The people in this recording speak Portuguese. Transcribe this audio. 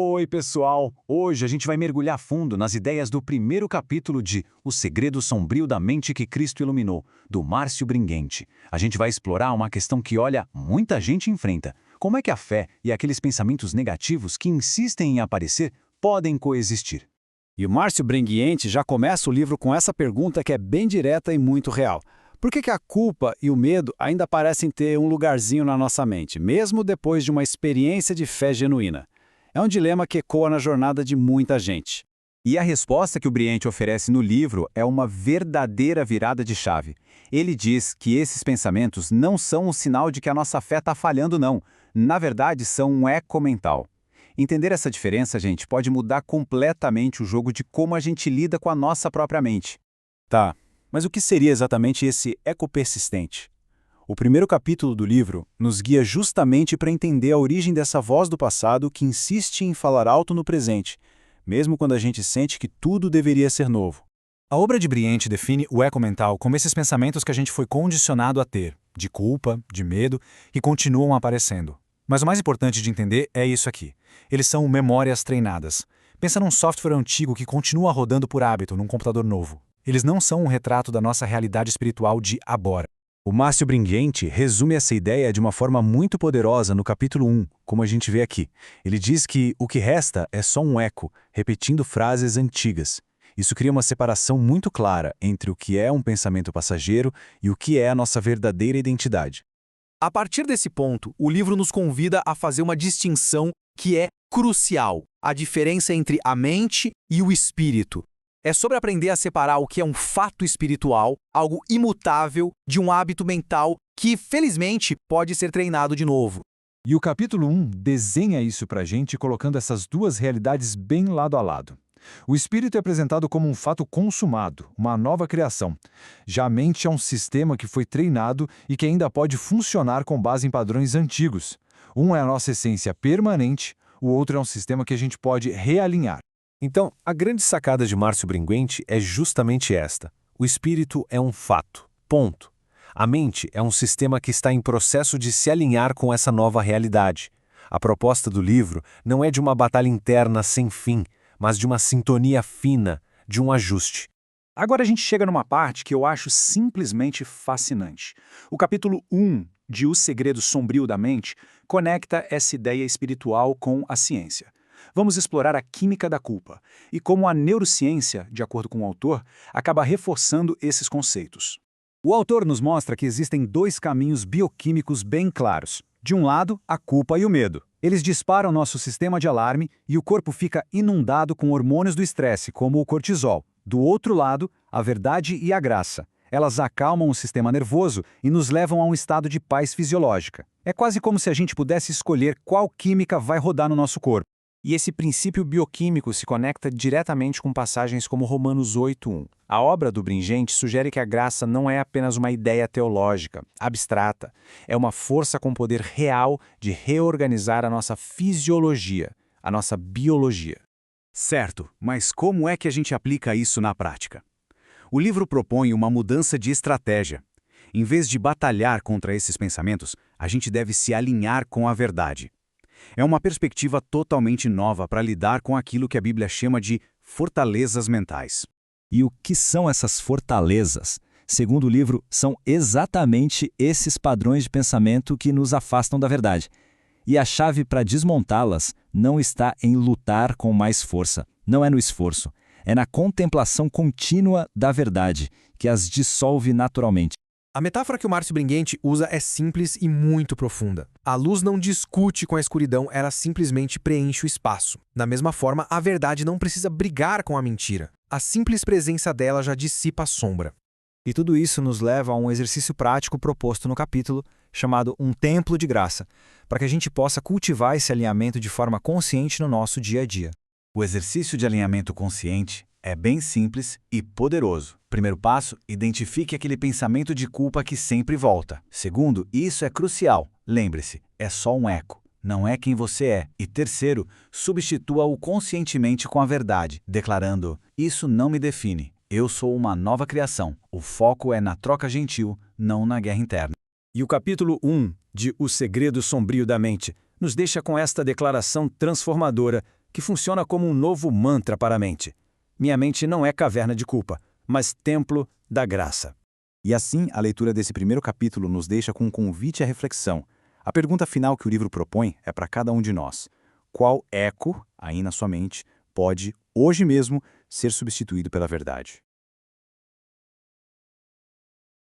Oi, pessoal! Hoje a gente vai mergulhar fundo nas ideias do primeiro capítulo de O Segredo Sombrio da Mente que Cristo Iluminou, do Márcio Bringuente. A gente vai explorar uma questão que, olha, muita gente enfrenta. Como é que a fé e aqueles pensamentos negativos que insistem em aparecer podem coexistir? E o Márcio Bringuiente já começa o livro com essa pergunta que é bem direta e muito real. Por que a culpa e o medo ainda parecem ter um lugarzinho na nossa mente, mesmo depois de uma experiência de fé genuína? É um dilema que ecoa na jornada de muita gente. E a resposta que o Briente oferece no livro é uma verdadeira virada de chave. Ele diz que esses pensamentos não são um sinal de que a nossa fé está falhando, não. Na verdade, são um eco mental. Entender essa diferença, gente, pode mudar completamente o jogo de como a gente lida com a nossa própria mente. Tá, mas o que seria exatamente esse eco persistente? O primeiro capítulo do livro nos guia justamente para entender a origem dessa voz do passado que insiste em falar alto no presente, mesmo quando a gente sente que tudo deveria ser novo. A obra de Briente define o eco mental como esses pensamentos que a gente foi condicionado a ter, de culpa, de medo, que continuam aparecendo. Mas o mais importante de entender é isso aqui. Eles são memórias treinadas. Pensa num software antigo que continua rodando por hábito num computador novo. Eles não são um retrato da nossa realidade espiritual de agora. O Márcio Bringuente resume essa ideia de uma forma muito poderosa no capítulo 1, como a gente vê aqui. Ele diz que o que resta é só um eco, repetindo frases antigas. Isso cria uma separação muito clara entre o que é um pensamento passageiro e o que é a nossa verdadeira identidade. A partir desse ponto, o livro nos convida a fazer uma distinção que é crucial: a diferença entre a mente e o espírito. É sobre aprender a separar o que é um fato espiritual, algo imutável, de um hábito mental que, felizmente, pode ser treinado de novo. E o capítulo 1 desenha isso pra gente colocando essas duas realidades bem lado a lado. O espírito é apresentado como um fato consumado, uma nova criação. Já a mente é um sistema que foi treinado e que ainda pode funcionar com base em padrões antigos. Um é a nossa essência permanente, o outro é um sistema que a gente pode realinhar. Então, a grande sacada de Márcio Bringuente é justamente esta. O espírito é um fato. Ponto. A mente é um sistema que está em processo de se alinhar com essa nova realidade. A proposta do livro não é de uma batalha interna sem fim, mas de uma sintonia fina, de um ajuste. Agora a gente chega numa parte que eu acho simplesmente fascinante. O capítulo 1 de O Segredo Sombrio da Mente conecta essa ideia espiritual com a ciência. Vamos explorar a química da culpa e como a neurociência, de acordo com o autor, acaba reforçando esses conceitos. O autor nos mostra que existem dois caminhos bioquímicos bem claros. De um lado, a culpa e o medo. Eles disparam nosso sistema de alarme e o corpo fica inundado com hormônios do estresse, como o cortisol. Do outro lado, a verdade e a graça. Elas acalmam o sistema nervoso e nos levam a um estado de paz fisiológica. É quase como se a gente pudesse escolher qual química vai rodar no nosso corpo. E esse princípio bioquímico se conecta diretamente com passagens como Romanos 8:1. A obra do Bringente sugere que a graça não é apenas uma ideia teológica, abstrata. É uma força com poder real de reorganizar a nossa fisiologia, a nossa biologia. Certo, mas como é que a gente aplica isso na prática? O livro propõe uma mudança de estratégia. Em vez de batalhar contra esses pensamentos, a gente deve se alinhar com a verdade. É uma perspectiva totalmente nova para lidar com aquilo que a Bíblia chama de fortalezas mentais. E o que são essas fortalezas? Segundo o livro, são exatamente esses padrões de pensamento que nos afastam da verdade. E a chave para desmontá-las não está em lutar com mais força, não é no esforço, é na contemplação contínua da verdade, que as dissolve naturalmente. A metáfora que o Márcio Bringuente usa é simples e muito profunda. A luz não discute com a escuridão, ela simplesmente preenche o espaço. Da mesma forma, a verdade não precisa brigar com a mentira. A simples presença dela já dissipa a sombra. E tudo isso nos leva a um exercício prático proposto no capítulo, chamado Um Templo de Graça, para que a gente possa cultivar esse alinhamento de forma consciente no nosso dia a dia. O exercício de alinhamento consciente é bem simples e poderoso. Primeiro passo, identifique aquele pensamento de culpa que sempre volta. Segundo, isso é crucial. Lembre-se, é só um eco, não é quem você é. E terceiro, substitua-o conscientemente com a verdade, declarando: isso não me define. Eu sou uma nova criação. O foco é na troca gentil, não na guerra interna. E o capítulo 1 de O Segredo Sombrio da Mente nos deixa com esta declaração transformadora que funciona como um novo mantra para a mente. Minha mente não é caverna de culpa, mas templo da graça. E assim, a leitura desse primeiro capítulo nos deixa com um convite à reflexão. A pergunta final que o livro propõe é para cada um de nós. Qual eco, aí na sua mente, pode, hoje mesmo, ser substituído pela verdade?